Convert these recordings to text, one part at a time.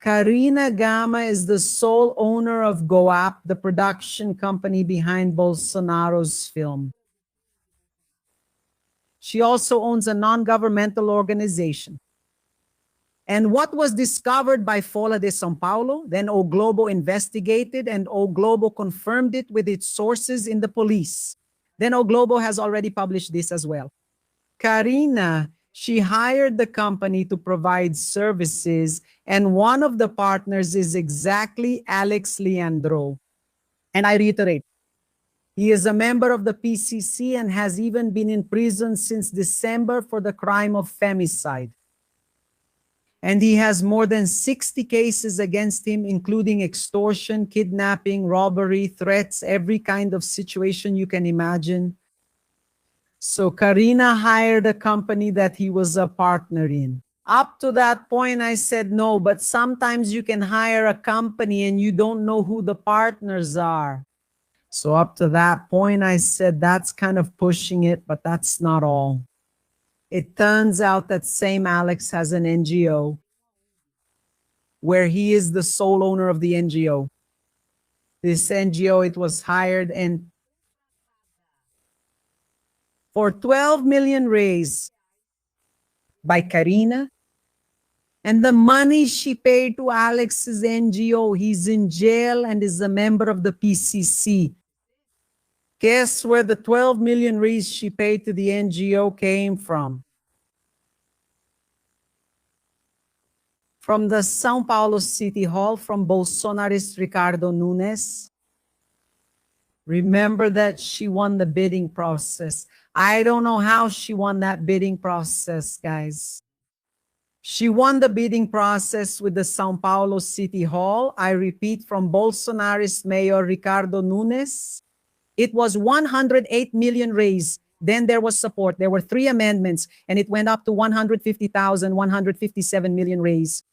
Karina Gama is the sole owner of GoApp, the production company behind Bolsonaro's film. She also owns a non-governmental organization. And what was discovered by Folha de São Paulo, then O Globo investigated and O Globo confirmed it with its sources in the police. Then O Globo has already published this as well. Karina, she hired the company to provide services, and one of the partners is exactly Alex Leandro. And I reiterate, he is a member of the PCC and has even been in prison since December for the crime of femicide. And he has more than 60 cases against him, including extortion, kidnapping, robbery, threats, every kind of situation you can imagine. So Karina hired a company that he was a partner in. Up to that point, I said no, but sometimes you can hire a company and you don't know who the partners are. So up to that point, I said that's kind of pushing it, but that's not all. It turns out that same Alex has an NGO where he is the sole owner of the NGO. This NGO, it was hired and for 12 million raised by Karina. And the money she paid to Alex's NGO, he's in jail and is a member of the PCC. Guess where the 12 million raised she paid to the NGO came from? From the São Paulo City Hall, from Bolsonarist Ricardo Nunes. Remember that she won the bidding process. I don't know how she won that bidding process, guys. She won the bidding process with the São Paulo City Hall. I repeat, from Bolsonarist Mayor Ricardo Nunes. It was 108 million raised. Then there was support. There were 3 amendments, and it went up to 150,000, 157 million raised.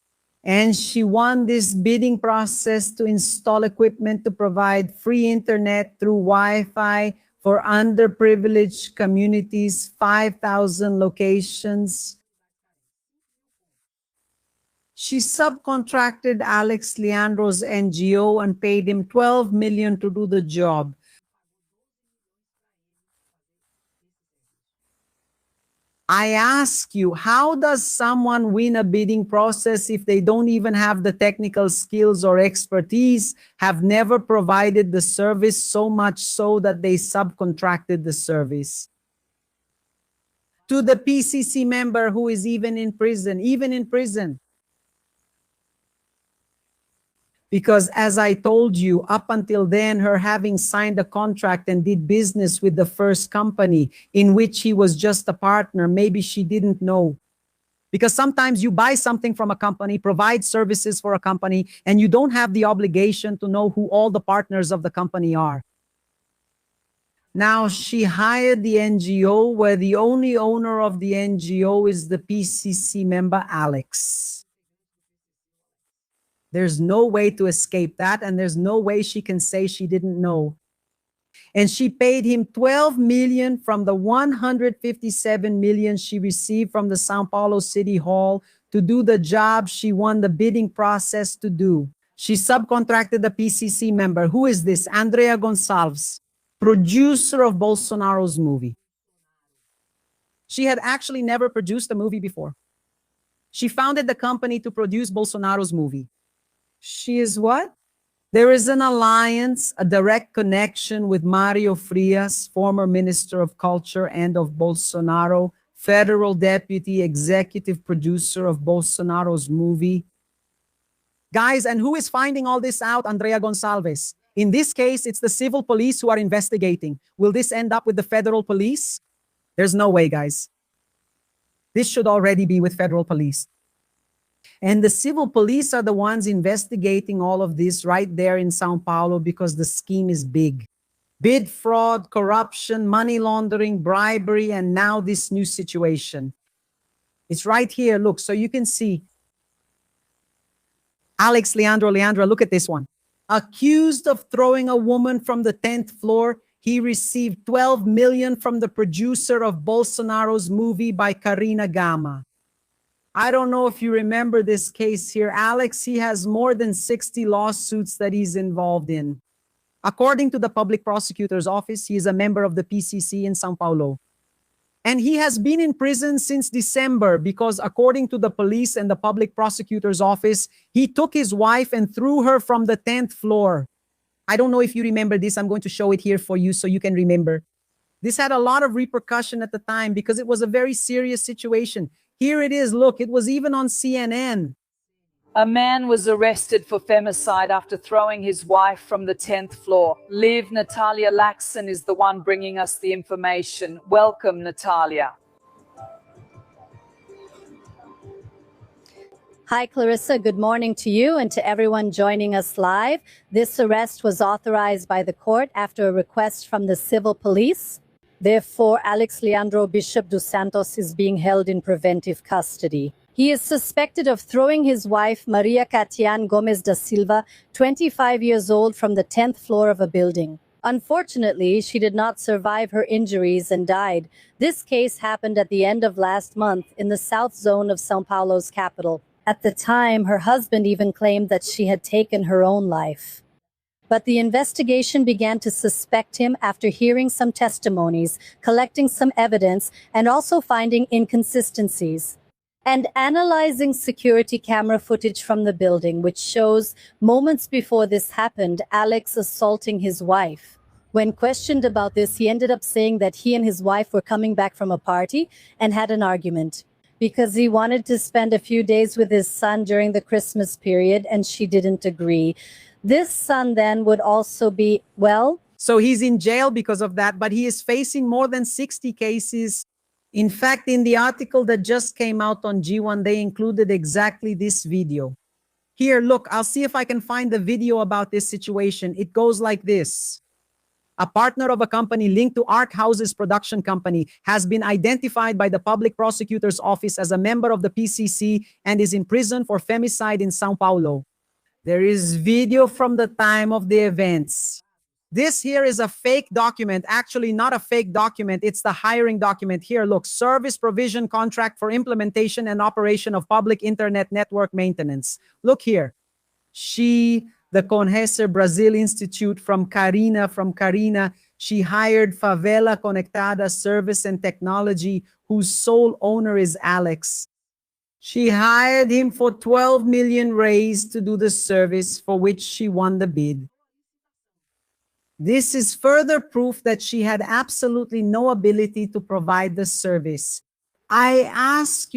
And she won this bidding process to install equipment to provide free internet through Wi-Fi for underprivileged communities, 5,000 locations. She subcontracted Alex Leandro's NGO and paid him 12 million to do the job. I ask you, how does someone win a bidding process if they don't even have the technical skills or expertise, have never provided the service, so much so that they subcontracted the service? To the PCC member who is even in prison. Because as I told you, up until then, her having signed a contract and did business with the first company in which he was just a partner, maybe she didn't know. Because sometimes you buy something from a company, provide services for a company, and you don't have the obligation to know who all the partners of the company are. Now, she hired the NGO where the only owner of the NGO is the PCC member, Alex. There's no way to escape that, and there's no way she can say she didn't know. And she paid him 12 million from the 157 million she received from the São Paulo City Hall to do the job she won the bidding process to do. She subcontracted the PCC member. Who is this? Andrea Gonçalves, producer of Bolsonaro's movie. She had actually never produced a movie before. She founded the company to produce Bolsonaro's movie. She is what? There is an alliance, a direct connection with Mario Frias, former Minister of Culture and of Bolsonaro, federal deputy executive producer of Bolsonaro's movie. Guys, and who is finding all this out? Andrea Gonçalves. In this case, it's the civil police who are investigating. Will this end up with the federal police? There's no way, guys. This should already be with federal police. And the civil police are the ones investigating all of this right there in São Paulo because the scheme is big. Bid fraud, corruption, money laundering, bribery, and now this new situation. It's right here, look, so you can see. Alex Leandro, look at this one. Accused of throwing a woman from the 10th floor, he received 12 million from the producer of Bolsonaro's movie by Karina Gama. I don't know if you remember this case here. Alex, he has more than 60 lawsuits that he's involved in. According to the public prosecutor's office, he is a member of the PCC in São Paulo. And he has been in prison since December because, according to the police and the public prosecutor's office, he took his wife and threw her from the 10th floor. I don't know if you remember this. I'm going to show it here for you so you can remember. This had a lot of repercussion at the time because it was a very serious situation. Here it is. Look, it was even on CNN. A man was arrested for femicide after throwing his wife from the 10th floor. Liv Natalia Laxon is the one bringing us the information. Welcome, Natalia. Hi, Clarissa. Good morning to you and to everyone joining us live. This arrest was authorized by the court after a request from the civil police. Therefore, Alex Leandro Bishop dos Santos is being held in preventive custody. He is suspected of throwing his wife, Maria Catian Gomes da Silva, 25 years old, from the 10th floor of a building. Unfortunately, she did not survive her injuries and died. This case happened at the end of last month in the south zone of São Paulo's capital. At the time, her husband even claimed that she had taken her own life. But the investigation began to suspect him after hearing some testimonies, collecting some evidence, and also finding inconsistencies. And analyzing security camera footage from the building, which shows moments before this happened, Alex assaulting his wife. When questioned about this, he ended up saying that he and his wife were coming back from a party and had an argument because he wanted to spend a few days with his son during the Christmas period, and she didn't agree. This son then would also be, So he's in jail because of that, but he is facing more than 60 cases. In fact, in the article that just came out on G1, they included exactly this video. Here, look, I'll see if I can find the video about this situation. It goes like this. A partner of a company linked to Ark Houses production company has been identified by the public prosecutor's office as a member of the PCC and is in prison for femicide in São Paulo. There is video from the time of the events. This here is a fake document. Actually, not a fake document. It's the hiring document. Here, look, service provision contract for implementation and operation of public internet network maintenance. Look here. She, the Conhecer Brazil Institute from Karina, she hired Favela Conectada Service and Technology, whose sole owner is Alex. She hired him for 12 million reais to do the service, for which she won the bid. This is further proof that she had absolutely no ability to provide the service. I asked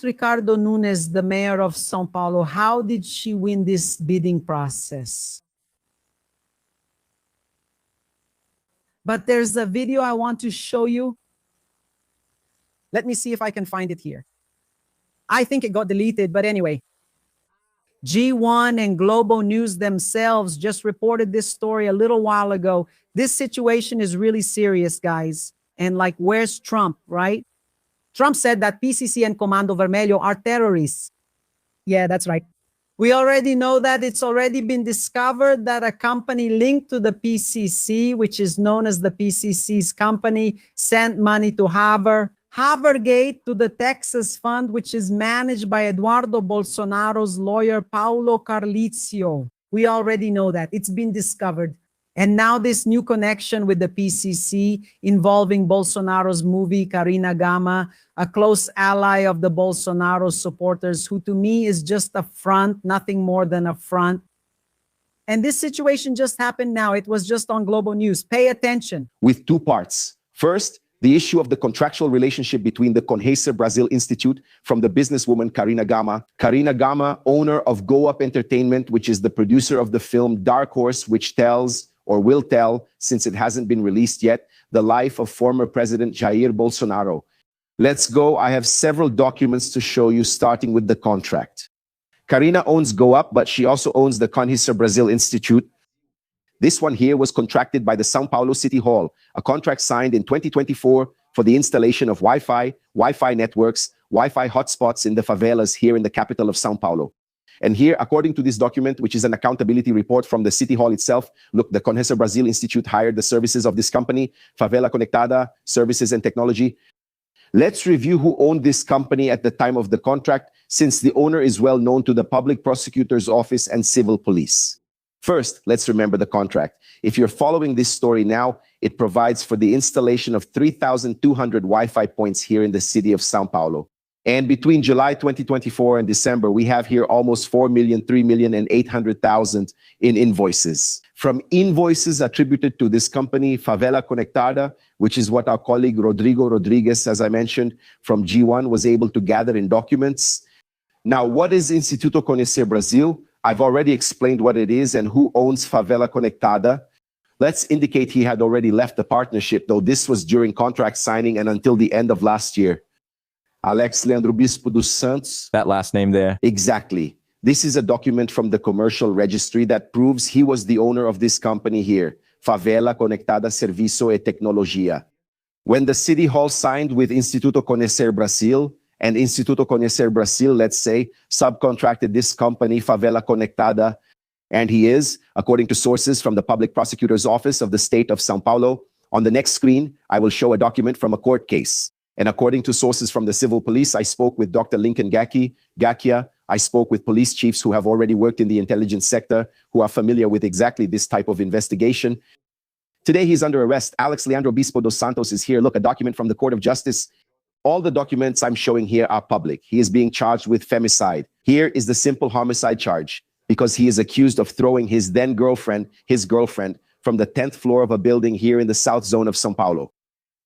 Ricardo Nunes, the mayor of São Paulo, how did she win this bidding process? But there's a video I want to show you. Let me see if I can find it here. I think it got deleted, but anyway. G1 and Globo News themselves just reported this story a little while ago. This situation is really serious, guys. And like, where's Trump, right? Trump said that PCC and Comando Vermelho are terrorists. Yeah, that's right. We already know that it's already been discovered that a company linked to the PCC, which is known as the PCC's company, sent money to Havergate, to the Texas Fund, which is managed by Eduardo Bolsonaro's lawyer, Paulo Carlizio. We already know that. It's been discovered. And now this new connection with the PCC involving Bolsonaro's movie, Karina Gama, a close ally of the Bolsonaro supporters, who to me is just a front, nothing more than a front. And this situation just happened now. It was just on Globo News. Pay attention. With two parts. First, the issue of the contractual relationship between the Conhecer Brazil Institute from the businesswoman Karina Gama. Karina Gama, owner of Go Up Entertainment, which is the producer of the film Dark Horse, which tells, or will tell, since it hasn't been released yet, the life of former President Jair Bolsonaro. Let's go. I have several documents to show you, starting with the contract. Karina owns Go Up, but she also owns the Conhecer Brazil Institute. This one here was contracted by the São Paulo City Hall, a contract signed in 2024 for the installation of Wi-Fi networks, Wi-Fi hotspots in the favelas here in the capital of São Paulo. And here, according to this document, which is an accountability report from the City Hall itself, look, the Conhecer Brazil Institute hired the services of this company, Favela Conectada Services and Technology. Let's review who owned this company at the time of the contract, since the owner is well known to the public prosecutor's office and civil police. First, let's remember the contract. If you're following this story now, it provides for the installation of 3,200 Wi-Fi points here in the city of São Paulo. And between July 2024 and December, we have here almost 4 million, 3 million, and 800,000 in invoices. From invoices attributed to this company, Favela Conectada, which is what our colleague Rodrigo Rodriguez, as I mentioned, from G1 was able to gather in documents. Now, what is Instituto Conhecer Brasil? I've already explained what it is and who owns Favela Conectada. Let's indicate he had already left the partnership, though this was during contract signing and until the end of last year. Leandro Bispo dos Santos. That last name there. Exactly. This is a document from the commercial registry that proves he was the owner of this company here, Favela Conectada Serviço e Tecnologia. When the City Hall signed with Instituto Conhecer Brasil, and Instituto Conhecer Brasil, let's say, subcontracted this company, Favela Conectada, and he is, according to sources from the Public Prosecutor's Office of the State of São Paulo. On the next screen, I will show a document from a court case. And according to sources from the civil police, I spoke with Dr. Lincoln Gakia. I spoke with police chiefs who have already worked in the intelligence sector, who are familiar with exactly this type of investigation. Today, he's under arrest. Leandro Bispo dos Santos is here. Look, a document from the Court of Justice. All the documents I'm showing here are public. He is being charged with femicide. Here is the simple homicide charge, because he is accused of throwing his then girlfriend, from the 10th floor of a building here in the south zone of São Paulo.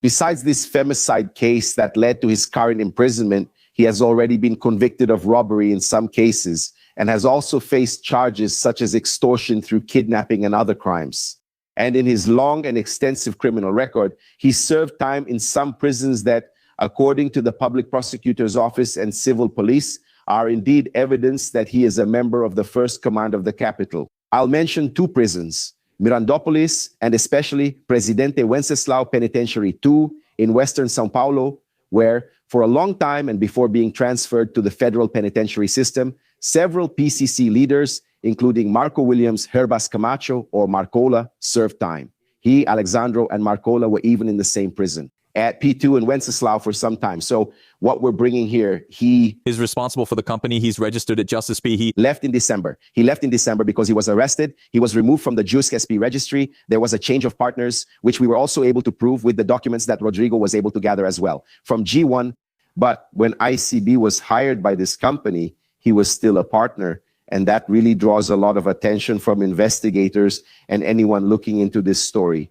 Besides this femicide case that led to his current imprisonment, he has already been convicted of robbery in some cases and has also faced charges such as extortion through kidnapping and other crimes. And in his long and extensive criminal record, he served time in some prisons that, according to the Public Prosecutor's Office and civil police, are indeed evidence that he is a member of the first command of the capital. I'll mention two prisons, Mirandópolis and especially Presidente Wenceslau Penitentiary II in Western São Paulo, where for a long time and before being transferred to the federal penitentiary system, several PCC leaders, including Marco Williams, Herbas Camacho, or Marcola, served time. He, Alexandro, and Marcola were even in the same prison at P2 in Wenceslau for some time. So what we're bringing here, he is responsible for the company. He's registered at Justice P. He left in December. He left in December because he was arrested. He was removed from the Jusk SP registry. There was a change of partners, which we were also able to prove with the documents that Rodrigo was able to gather as well from G1. But when ICB was hired by this company, he was still a partner. And that really draws a lot of attention from investigators and anyone looking into this story,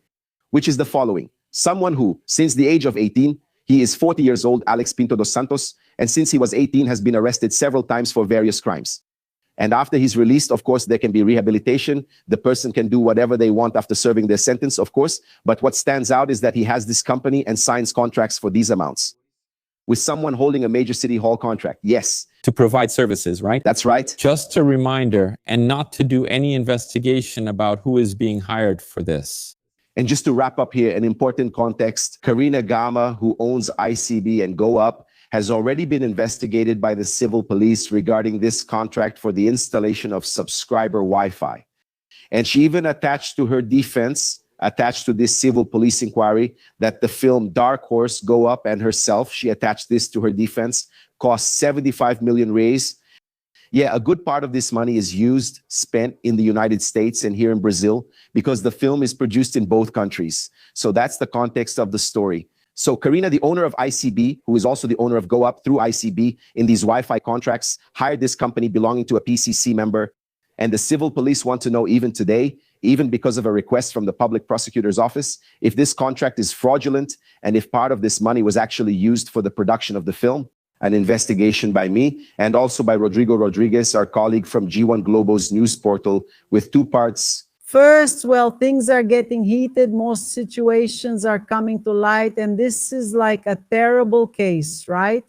which is the following. Someone who, since the age of 18, he is 40 years old, Alex Pinto dos Santos, and since he was 18, has been arrested several times for various crimes. And after he's released, of course, there can be rehabilitation. The person can do whatever they want after serving their sentence, of course. But what stands out is that he has this company and signs contracts for these amounts. With someone holding a major city hall contract, yes. To provide services, right? That's right. Just a reminder, and not to do any investigation about who is being hired for this. And just to wrap up here, an important context, Karina Gama, who owns ICB and Go Up, has already been investigated by the civil police regarding this contract for the installation of subscriber Wi-Fi. And she even attached to her defense, attached to this civil police inquiry, that the film Dark Horse, Go Up, and herself, she attached this to her defense, cost 75 million reais. Yeah, a good part of this money is spent in the United States and here in Brazil, because the film is produced in both countries. So that's the context of the story. So Karina, the owner of ICB, who is also the owner of Go Up through ICB in these Wi-Fi contracts, hired this company belonging to a PCC member. And the civil police want to know even today, even because of a request from the Public Prosecutor's Office, if this contract is fraudulent and if part of this money was actually used for the production of the film. An investigation by me and also by Rodrigo Rodriguez, our colleague from G1 Globo's news portal, with two parts. First, well, things are getting heated. Most situations are coming to light, and this is like a terrible case, right?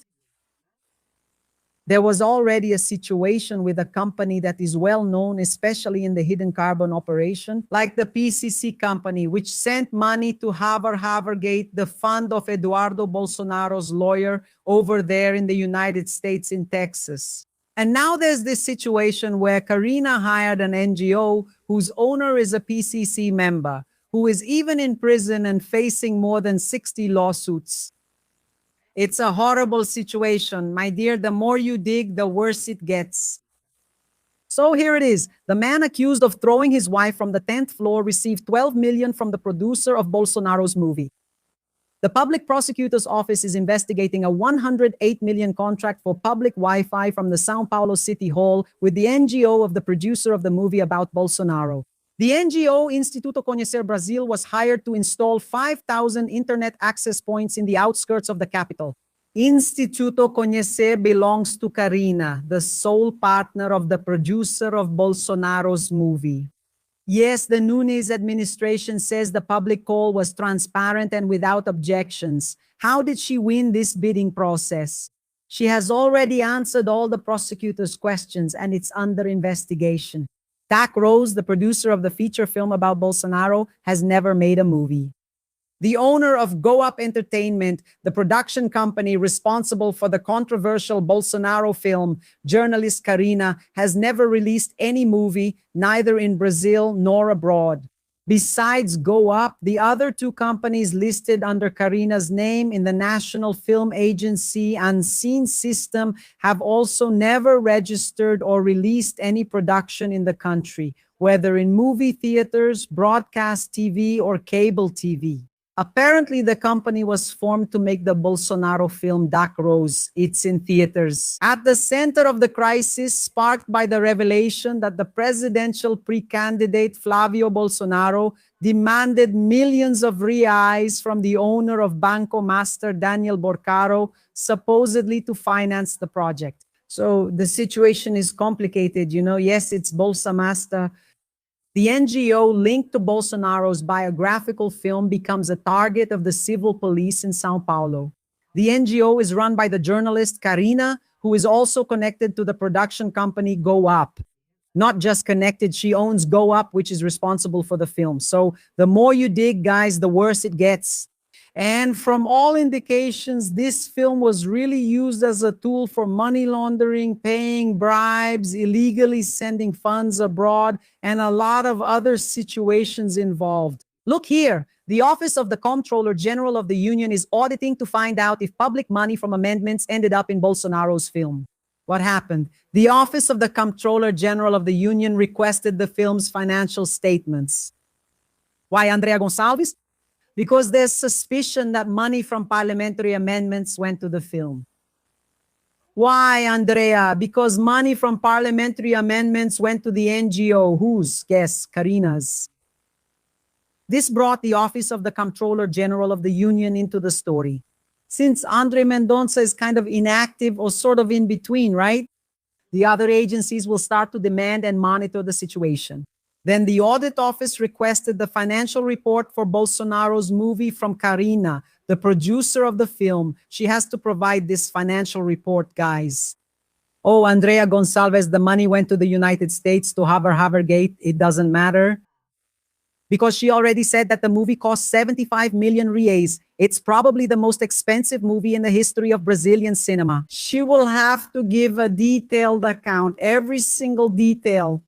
There was already a situation with a company that is well known, especially in the hidden carbon operation, like the PCC company, which sent money to Havergate, the fund of Eduardo Bolsonaro's lawyer over there in the United States in Texas. And now there's this situation where Karina hired an NGO whose owner is a PCC member, who is even in prison and facing more than 60 lawsuits. It's a horrible situation. My dear, the more you dig, the worse it gets. So here it is. The man accused of throwing his wife from the 10th floor received 12 million from the producer of Bolsonaro's movie. The public prosecutor's office is investigating a 108 million contract for public Wi-Fi from the São Paulo City Hall with the NGO of the producer of the movie about Bolsonaro. The NGO Instituto Conhecer Brasil was hired to install 5,000 internet access points in the outskirts of the capital. Instituto Conhecer belongs to Karina, the sole partner of the producer of Bolsonaro's movie. Yes, the Nunes administration says the public call was transparent and without objections. How did she win this bidding process? She has already answered all the prosecutor's questions and it's under investigation. Dak Rose, the producer of the feature film about Bolsonaro, has never made a movie. The owner of Go Up Entertainment, the production company responsible for the controversial Bolsonaro film, journalist Karina, has never released any movie, neither in Brazil nor abroad. Besides Go Up, the other two companies listed under Karina's name in the National Film Agency Unseen System have also never registered or released any production in the country, whether in movie theaters, broadcast TV, or cable TV. Apparently, the company was formed to make the Bolsonaro film Dak Rose. It's in theaters. At the center of the crisis sparked by the revelation that the presidential pre-candidate Flavio Bolsonaro demanded millions of reais from the owner of Banco Master Daniel Borcaro, supposedly to finance the project. So the situation is complicated. Yes, it's Bolsa Master. The NGO linked to Bolsonaro's biographical film becomes a target of the civil police in São Paulo. The NGO is run by the journalist Karina, who is also connected to the production company Go Up. Not just connected, she owns Go Up, which is responsible for the film. So the more you dig, guys, the worse it gets. And from all indications, this film was really used as a tool for money laundering, paying bribes, illegally sending funds abroad, and a lot of other situations involved. Look here, the Office of the Comptroller General of the Union is auditing to find out if public money from amendments ended up in Bolsonaro's film. What happened? The Office of the Comptroller General of the Union requested the film's financial statements. Why, Andrea Gonçalves? Because there's suspicion that money from parliamentary amendments went to the film. Why, Andrea? Because money from parliamentary amendments went to the NGO. Whose? Guess, Karina's. This brought the Office of the Comptroller General of the Union into the story. Since Andre Mendonça is kind of inactive or sort of in between, right? The other agencies will start to demand and monitor the situation. Then the audit office requested the financial report for Bolsonaro's movie from Karina, the producer of the film. She has to provide this financial report, guys. Oh, Andrea Gonçalves, the money went to the United States to Havergate. It doesn't matter. Because she already said that the movie cost 75 million reais. It's probably the most expensive movie in the history of Brazilian cinema. She will have to give a detailed account, every single detail.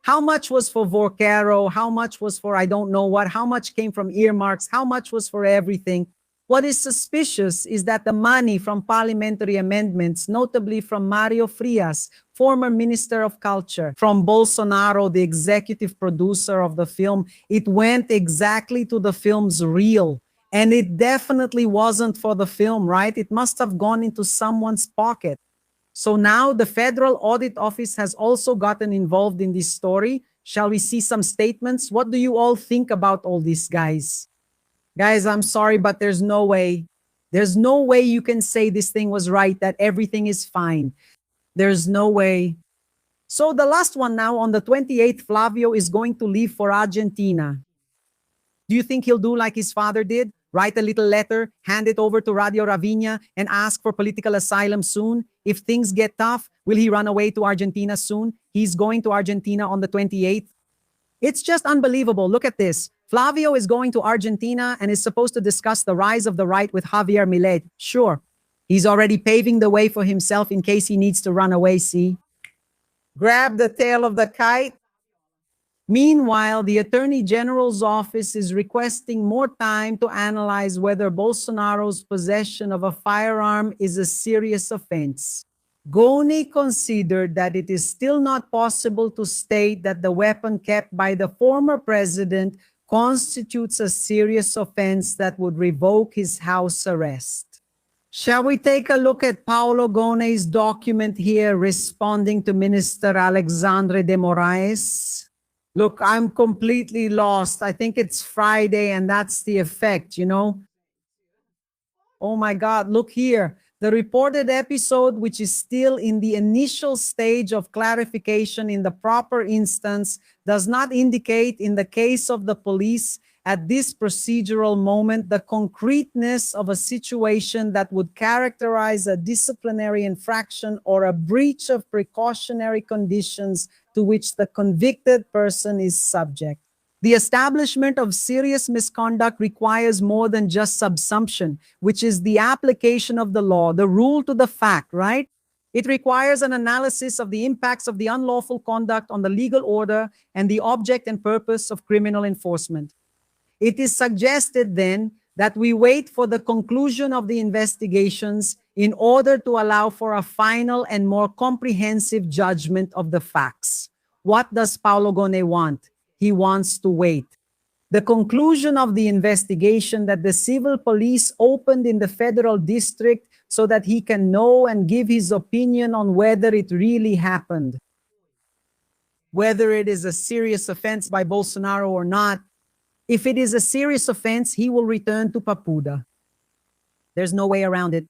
How much was for Vorcaro? How much was for I don't know what? How much came from earmarks? How much was for everything? What is suspicious is that the money from parliamentary amendments, notably from Mario Frias, former Minister of Culture, from Bolsonaro, the executive producer of the film, it went exactly to the film's reel. And it definitely wasn't for the film, right? It must have gone into someone's pocket. So now the Federal Audit Office has also gotten involved in this story. Shall we see some statements? What do you all think about all this, guys? Guys, I'm sorry, but there's no way. There's no way you can say this thing was right, that everything is fine. There's no way. So the last one now, on the 28th, Flavio is going to leave for Argentina. Do you think he'll do like his father did? Write a little letter, hand it over to Radio Ravinha, and ask for political asylum soon? If things get tough, will he run away to Argentina soon? He's going to Argentina on the 28th. It's just unbelievable. Look at this. Flavio is going to Argentina and is supposed to discuss the rise of the right with Javier Milei. Sure, he's already paving the way for himself in case he needs to run away, see? Grab the tail of the kite. Meanwhile, the Attorney General's office is requesting more time to analyze whether Bolsonaro's possession of a firearm is a serious offense. Goni considered that it is still not possible to state that the weapon kept by the former president constitutes a serious offense that would revoke his house arrest. Shall we take a look at Paolo Goni's document here responding to Minister Alexandre de Moraes? Look, I'm completely lost. I think it's Friday and that's the effect, you know? Oh my God, look here. The reported episode, which is still in the initial stage of clarification in the proper instance, does not indicate in the case of the police at this procedural moment the concreteness of a situation that would characterize a disciplinary infraction or a breach of precautionary conditions to which the convicted person is subject. The establishment of serious misconduct requires more than just subsumption, which is the application of the law, the rule to the fact, right? It requires an analysis of the impacts of the unlawful conduct on the legal order and the object and purpose of criminal enforcement. It is suggested then that we wait for the conclusion of the investigations in order to allow for a final and more comprehensive judgment of the facts. What does Paolo Goni want? He wants to wait. The conclusion of the investigation that the civil police opened in the federal district so that he can know and give his opinion on whether it really happened. Whether it is a serious offense by Bolsonaro or not, if it is a serious offense, he will return to Papuda. There's no way around it.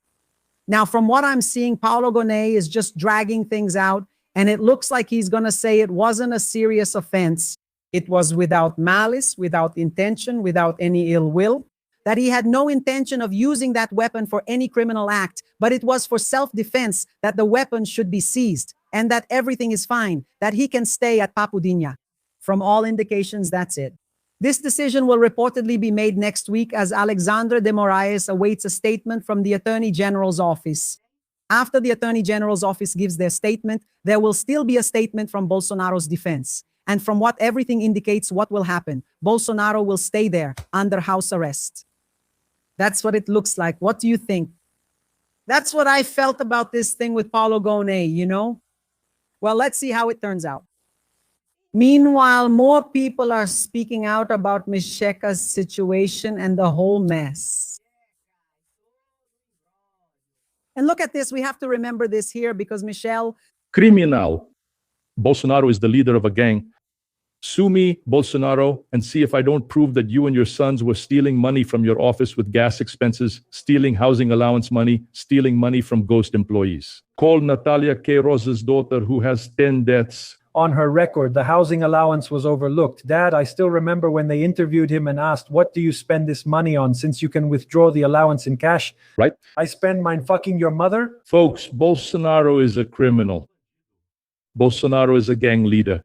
Now, from what I'm seeing, Paolo Goni is just dragging things out, and it looks like he's going to say it wasn't a serious offense. It was without malice, without intention, without any ill will, that he had no intention of using that weapon for any criminal act, but it was for self-defense that the weapon should be seized, and that everything is fine, that he can stay at Papudinha. From all indications, that's it. This decision will reportedly be made next week as Alexandre de Moraes awaits a statement from the Attorney General's office. After the Attorney General's office gives their statement, there will still be a statement from Bolsonaro's defense. And from what everything indicates, what will happen? Bolsonaro will stay there under house arrest. That's what it looks like. What do you think? That's what I felt about this thing with Paolo Goni, you know? Well, let's see how it turns out. Meanwhile, more people are speaking out about Ms. Sheka's situation and the whole mess. And look at this. We have to remember this here because Michelle... Criminal. Bolsonaro is the leader of a gang. Sue me, Bolsonaro, and see if I don't prove that you and your sons were stealing money from your office with gas expenses, stealing housing allowance money, stealing money from ghost employees. Call Natalia Queiroz's daughter, who has 10 deaths. On her record, the housing allowance was overlooked. Dad, I still remember when they interviewed him and asked, what do you spend this money on since you can withdraw the allowance in cash? Right? I spend mine fucking your mother? Folks, Bolsonaro is a criminal. Bolsonaro is a gang leader.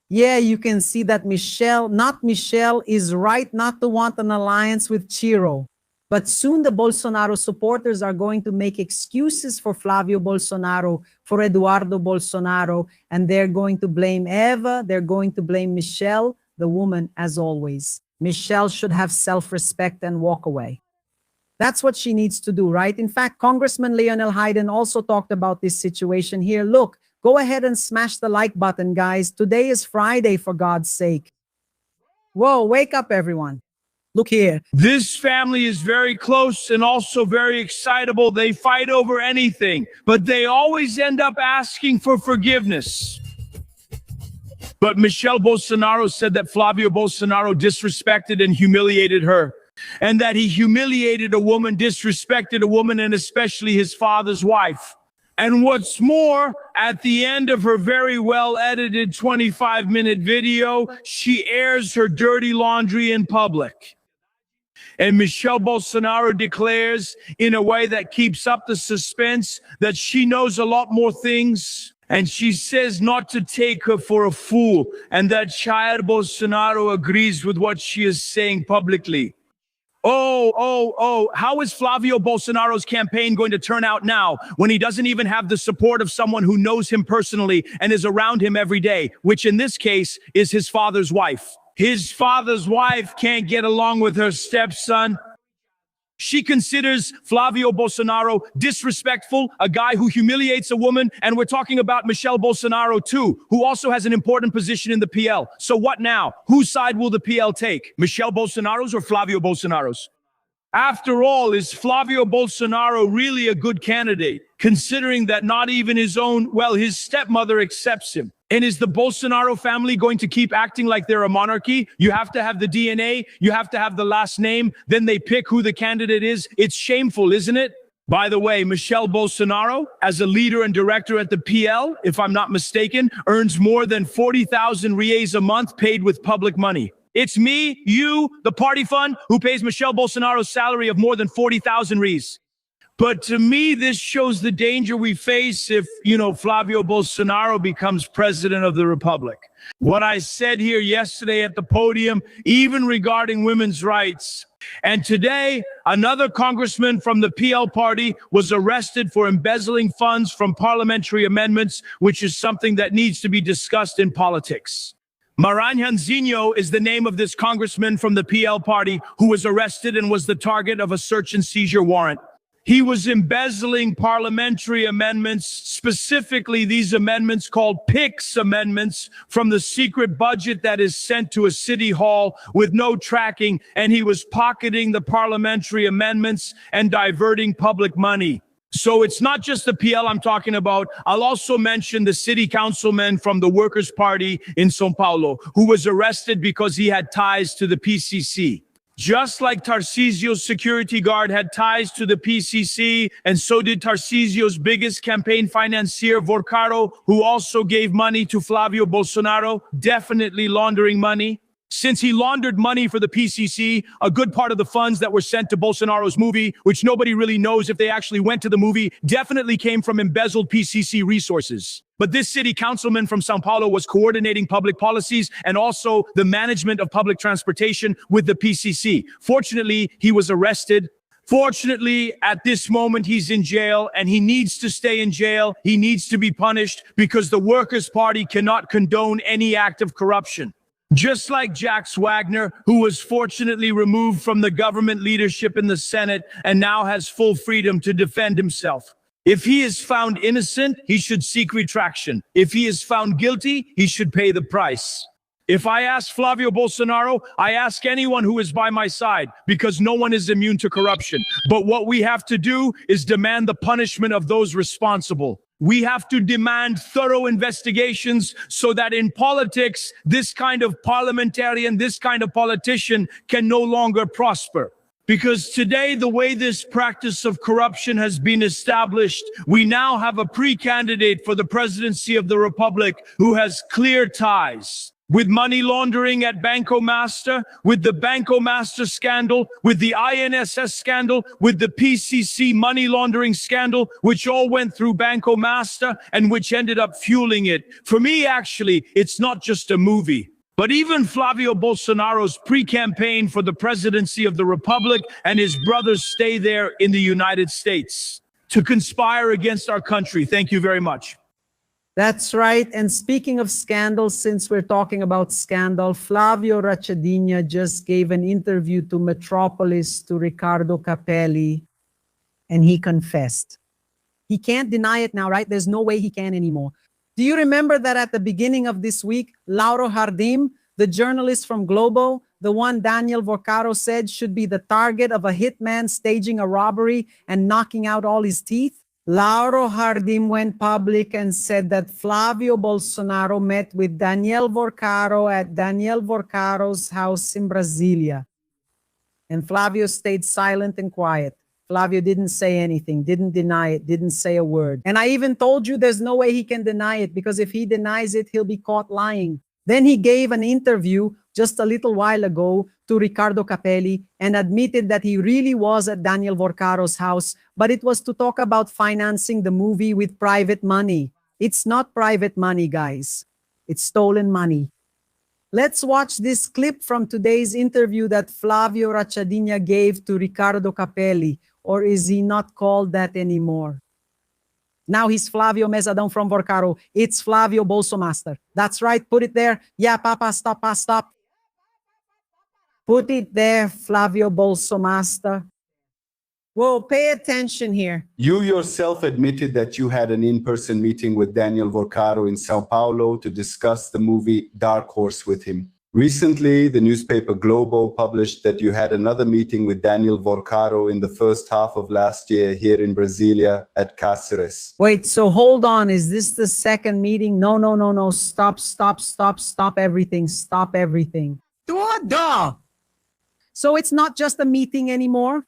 Yeah, you can see that Michelle is right not to want an alliance with Ciro. But soon the Bolsonaro supporters are going to make excuses for Flavio Bolsonaro, for Eduardo Bolsonaro, and they're going to blame Eva, they're going to blame Michelle, the woman, as always. Michelle should have self-respect and walk away. That's what she needs to do, right? In fact, Congressman Leonel Hayden also talked about this situation here. Look, go ahead and smash the like button, guys. Today is Friday, for God's sake. Whoa, wake up, everyone. Look here. This family is very close and also very excitable. They fight over anything, but they always end up asking for forgiveness. But Michelle Bolsonaro said that Flavio Bolsonaro disrespected and humiliated her, and that he humiliated a woman, disrespected a woman, and especially his father's wife. And what's more, at the end of her very well-edited 25-minute video, she airs her dirty laundry in public. And Michelle Bolsonaro declares, in a way that keeps up the suspense, that she knows a lot more things. And she says not to take her for a fool, and that Jair Bolsonaro agrees with what she is saying publicly. How is Flavio Bolsonaro's campaign going to turn out now when he doesn't even have the support of someone who knows him personally and is around him every day, which in this case is his father's wife? His father's wife can't get along with her stepson. She considers Flavio Bolsonaro disrespectful, a guy who humiliates a woman, and we're talking about Michel Bolsonaro too, who also has an important position in the PL. So what now? Whose side will the PL take? Michel Bolsonaro's or Flavio Bolsonaro's? After all, is Flavio Bolsonaro really a good candidate, considering that not even his stepmother accepts him? And is the Bolsonaro family going to keep acting like they're a monarchy? You have to have the DNA, you have to have the last name, then they pick who the candidate is. It's shameful, isn't it? By the way, Michel Bolsonaro, as a leader and director at the PL, if I'm not mistaken, earns more than 40,000 reais a month paid with public money. It's me, you, the party fund, who pays Michel Bolsonaro's salary of more than 40,000 reais. But to me, this shows the danger we face if, Flavio Bolsonaro becomes president of the republic. What I said here yesterday at the podium, even regarding women's rights. And today, another congressman from the PL party was arrested for embezzling funds from parliamentary amendments, which is something that needs to be discussed in politics. Maranhãozinho is the name of this congressman from the PL party who was arrested and was the target of a search and seizure warrant. He was embezzling parliamentary amendments, specifically these amendments called PIX amendments, from the secret budget that is sent to a city hall with no tracking, and he was pocketing the parliamentary amendments and diverting public money. So it's not just the PL I'm talking about. I'll also mention the city councilman from the Workers' Party in São Paulo, who was arrested because he had ties to the PCC. Just like Tarcísio's security guard had ties to the PCC, and so did Tarcísio's biggest campaign financier, Vorcaro, who also gave money to Flavio Bolsonaro, definitely laundering money. Since he laundered money for the PCC, a good part of the funds that were sent to Bolsonaro's movie, which nobody really knows if they actually went to the movie, definitely came from embezzled PCC resources. But this city councilman from São Paulo was coordinating public policies and also the management of public transportation with the PCC. Fortunately, he was arrested. Fortunately, at this moment, he's in jail, and he needs to stay in jail. He needs to be punished because the Workers' Party cannot condone any act of corruption. Just like Jacques Wagner, who was fortunately removed from the government leadership in the Senate and now has full freedom to defend himself. If he is found innocent, he should seek retraction. If he is found guilty, he should pay the price. If I ask Flavio Bolsonaro, I ask anyone who is by my side, because no one is immune to corruption. But what we have to do is demand the punishment of those responsible. We have to demand thorough investigations so that in politics, this kind of parliamentarian, this kind of politician can no longer prosper. Because today, the way this practice of corruption has been established, we now have a pre-candidate for the presidency of the Republic who has clear ties with money laundering at Banco Master, with the Banco Master scandal, with the INSS scandal, with the PCC money laundering scandal, which all went through Banco Master and which ended up fueling it. For me, actually, it's not just a movie. But even Flavio Bolsonaro's pre-campaign for the presidency of the Republic and his brothers stay there in the United States to conspire against our country. Thank you very much. That's right. And speaking of scandals, since we're talking about scandal, Flavio Rachadinha just gave an interview to Metropolis to Ricardo Capelli, and he confessed. He can't deny it now, right? There's no way he can anymore. Do you remember that at the beginning of this week, Lauro Jardim, the journalist from Globo, the one Daniel Vorcaro said should be the target of a hitman staging a robbery and knocking out all his teeth? Lauro Jardim went public and said that Flavio Bolsonaro met with Daniel Vorcaro at Daniel Vorcaro's house in Brasilia. And Flavio stayed silent and quiet. Flavio didn't say anything, didn't deny it, didn't say a word. And I even told you there's no way he can deny it, because if he denies it, he'll be caught lying. Then he gave an interview just a little while ago to Ricardo Capelli and admitted that he really was at Daniel Vorcaro's house, but it was to talk about financing the movie with private money. It's not private money, guys. It's stolen money. Let's watch this clip from today's interview that Flavio Rachadinha gave to Ricardo Capelli, or is he not called that anymore? Now he's Flavio Mesadão from Vorcaro. It's Flavio Bolsomaster. That's right. Put it there. Yeah, Papa, stop. Put it there, Flavio Bolsomaster. Whoa, pay attention here. You yourself admitted that you had an in-person meeting with Daniel Vorcaro in Sao Paulo to discuss the movie Dark Horse with him. Recently, the newspaper Globo published that you had another meeting with Daniel Vorcaro in the first half of last year here in Brasilia at Cáceres. Wait, so hold on. Is this the second meeting? No. Stop everything. Stop everything. Duh. So it's not just a meeting anymore?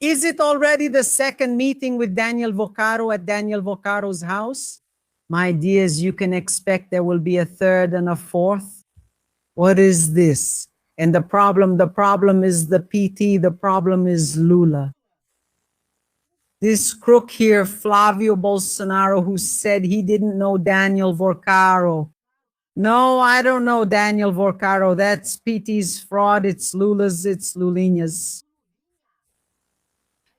Is it already the second meeting with Daniel Vorcaro at Daniel Vorcaro's house? My dears, you can expect there will be a third and a fourth. What is this? And the problem is the PT, the problem is Lula. This crook here, Flavio Bolsonaro, who said he didn't know Daniel Vorcaro. No, I don't know Daniel Vorcaro. That's PT's fraud. It's Lula's, it's Lulinha's.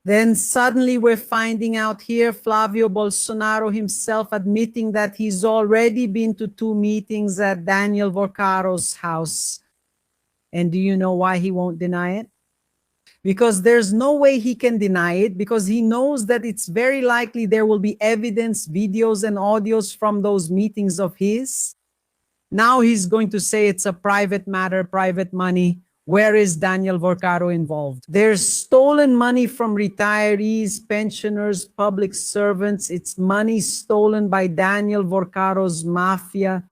Then suddenly we're finding out here Flavio Bolsonaro himself admitting that he's already been to 2 meetings at Daniel Vorcaro's house. And do you know why he won't deny it? Because there's no way he can deny it, because he knows that it's very likely there will be evidence, videos and audios from those meetings of his. Now he's going to say it's a private matter, private money. Where is Daniel Vorcaro involved? There's stolen money from retirees, pensioners, public servants. It's money stolen by Daniel Vorcaro's mafia.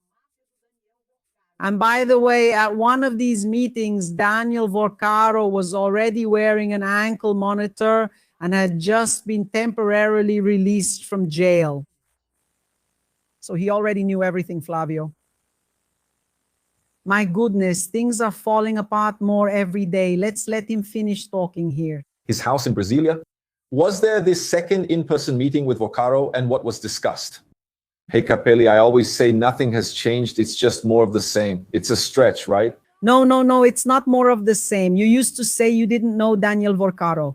And by the way, at one of these meetings, Daniel Vorcaro was already wearing an ankle monitor and had just been temporarily released from jail. So he already knew everything, Flavio. My goodness, things are falling apart more every day. Let's let him finish talking here. His house in Brasilia. Was there this second in-person meeting with Vorcaro, and what was discussed? Hey, Capelli, I always say nothing has changed. It's just more of the same. It's a stretch, right? No, it's not more of the same. You used to say you didn't know Daniel Vorcaro.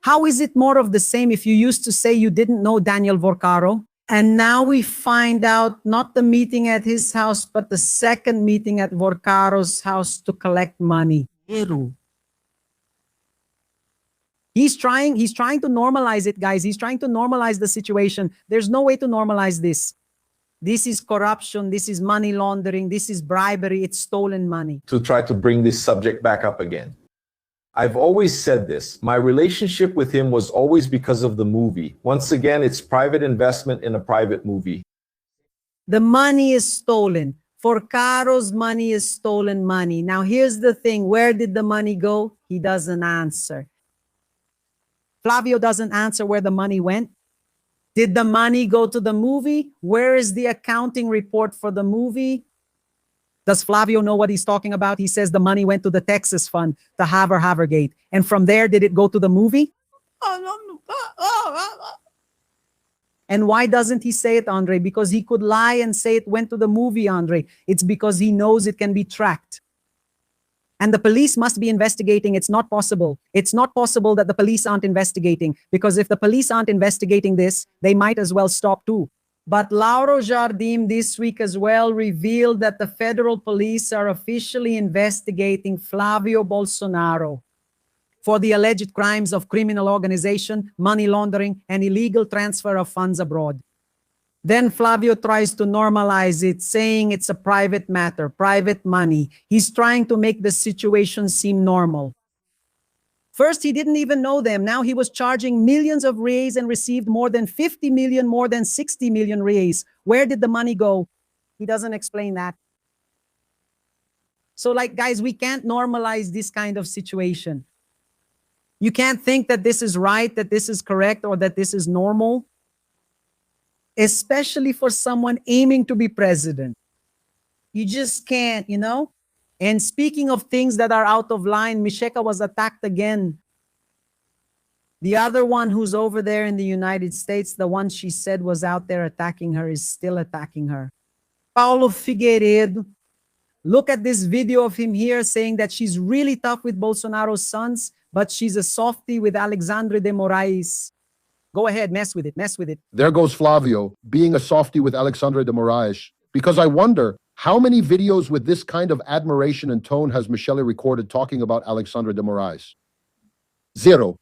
How is it more of the same if you used to say you didn't know Daniel Vorcaro? And now we find out not the meeting at his house, but the second meeting at Vorcaro's house to collect money. He's trying to normalize it, guys. He's trying to normalize the situation. There's no way to normalize this. This is corruption. This is money laundering. This is bribery. It's stolen money. To try to bring this subject back up again. I've always said this. My relationship with him was always because of the movie. Once again, it's private investment in a private movie. The money is stolen. Vorcaro's money is stolen money. Now, here's the thing. Where did the money go? He doesn't answer. Flavio doesn't answer where the money went. Did the money go to the movie? Where is the accounting report for the movie? Does Flavio know what he's talking about? He says the money went to the Texas fund, the Havergate. And from there, did it go to the movie? And why doesn't he say it, Andre? Because he could lie and say it went to the movie, Andre. It's because he knows it can be tracked. And the police must be investigating. It's not possible. It's not possible that the police aren't investigating, because if the police aren't investigating this, they might as well stop too. But Lauro Jardim this week as well revealed that the federal police are officially investigating Flavio Bolsonaro for the alleged crimes of criminal organization, money laundering, and illegal transfer of funds abroad. Then Flavio tries to normalize it, saying it's a private matter, private money. He's trying to make the situation seem normal. First, he didn't even know them. Now he was charging millions of reais and received more than 50 million, more than 60 million reais. Where did the money go? He doesn't explain that. So guys, we can't normalize this kind of situation. You can't think that this is right, that this is correct, or that this is normal. Especially for someone aiming to be president. You just can't, you know? And speaking of things that are out of line, Misheka was attacked again. The other one who's over there in the United States, the one she said was out there attacking her, is still attacking her. Paulo Figueiredo, Look at this video of him here saying that she's really tough with Bolsonaro's sons, but she's a softie with Alexandre de Moraes. Go ahead, mess with it, mess with it. There goes Flavio, being a softie with Alexandre de Moraes. Because I wonder, how many videos with this kind of admiration and tone has Michelle recorded talking about Alexandre de Moraes? Zero.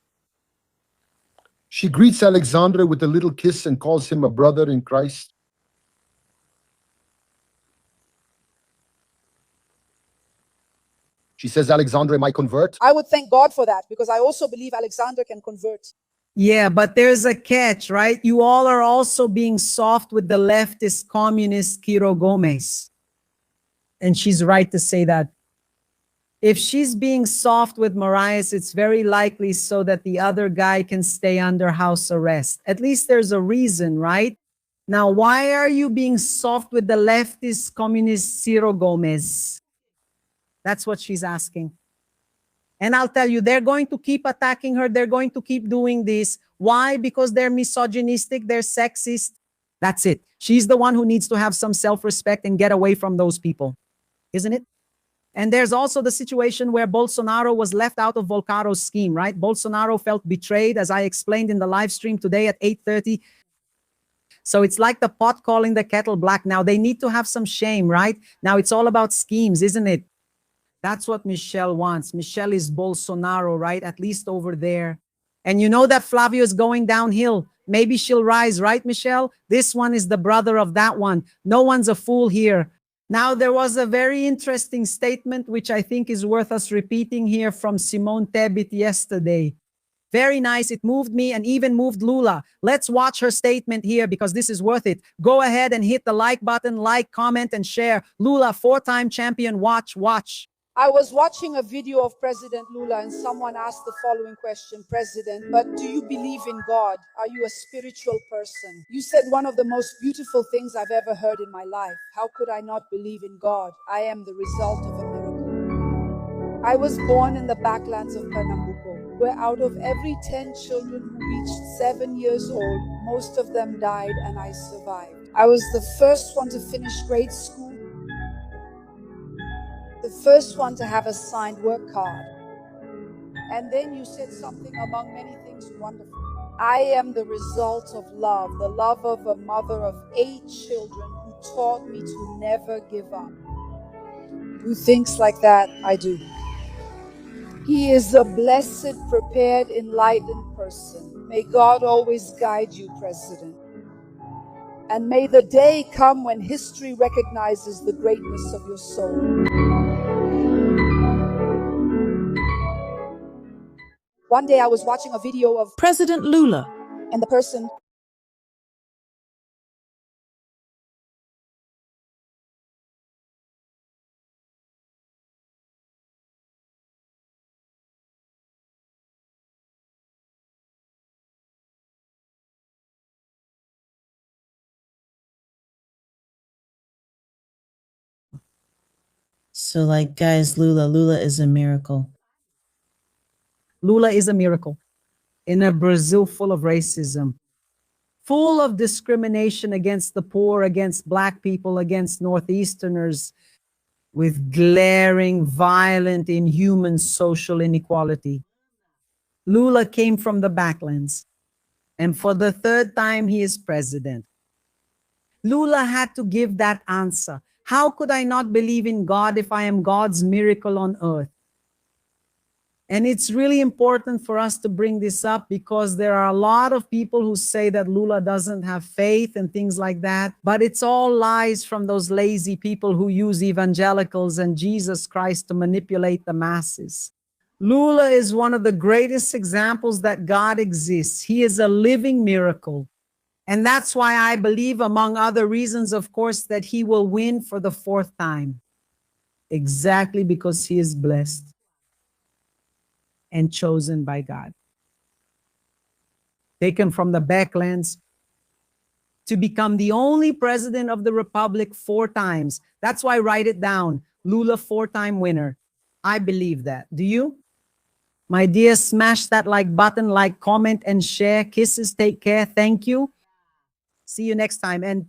She greets Alexandre with a little kiss and calls him a brother in Christ. She says Alexandre might convert. I would thank God for that because I also believe Alexander can convert. Yeah, but there's a catch, right? You all are also being soft with the leftist communist Kiro Gomez. And she's right to say that. If she's being soft with Moraes, it's very likely so that the other guy can stay under house arrest. At least there's a reason, right? Now, why are you being soft with the leftist communist Ciro Gomez? That's what she's asking. And I'll tell you, they're going to keep attacking her. They're going to keep doing this. Why? Because they're misogynistic, they're sexist. That's it. She's the one who needs to have some self-respect and get away from those people, isn't it? And there's also the situation where Bolsonaro was left out of Volcaro's scheme, right? Bolsonaro felt betrayed, as I explained in the live stream today at 8:30. So it's like the pot calling the kettle black. Now they need to have some shame, right? Now it's all about schemes, isn't it? That's what Michelle wants. Michelle is Bolsonaro, right? At least over there. And you know that Flavio is going downhill. Maybe she'll rise, right, Michelle? This one is the brother of that one. No one's a fool here. Now, there was a very interesting statement, which I think is worth us repeating here from Simone Tebet yesterday. Very nice. It moved me and even moved Lula. Let's watch her statement here because this is worth it. Go ahead and hit the like button, like, comment, and share. Lula, 4-time champion. Watch, watch. I was watching a video of President Lula and someone asked the following question, President, but do you believe in God? Are you a spiritual person? You said one of the most beautiful things I've ever heard in my life. How could I not believe in God? I am the result of a miracle. I was born in the backlands of Pernambuco, where out of every 10 children who reached 7 years old, most of them died and I survived. I was the first one to finish grade school, the first one to have a signed work card. And then you said something among many things wonderful. I am the result of love, the love of a mother of 8 children who taught me to never give up. Who thinks like that? I do. He is a blessed, prepared, enlightened person. May God always guide you, President. And may the day come when history recognizes the greatness of your soul. One day I was watching a video of President Lula, and the person so like guys, Lula is a miracle. Lula is a miracle in a Brazil full of racism, full of discrimination against the poor, against Black people, against Northeasterners, with glaring, violent, inhuman social inequality. Lula came from the backlands, and for the 3rd time, he is president. Lula had to give that answer. How could I not believe in God if I am God's miracle on earth? And it's really important for us to bring this up because there are a lot of people who say that Lula doesn't have faith and things like that. But it's all lies from those lazy people who use evangelicals and Jesus Christ to manipulate the masses. Lula is one of the greatest examples that God exists. He is a living miracle. And that's why I believe, among other reasons, of course, that he will win for the 4th time. Exactly because he is blessed and chosen by God. Taken from the backlands to become the only president of the republic 4 times. That's why I write it down. Lula, 4-time winner. I believe that. Do you? My dear, smash that like button, like, comment, and share. Kisses, take care. Thank you. See you next time. And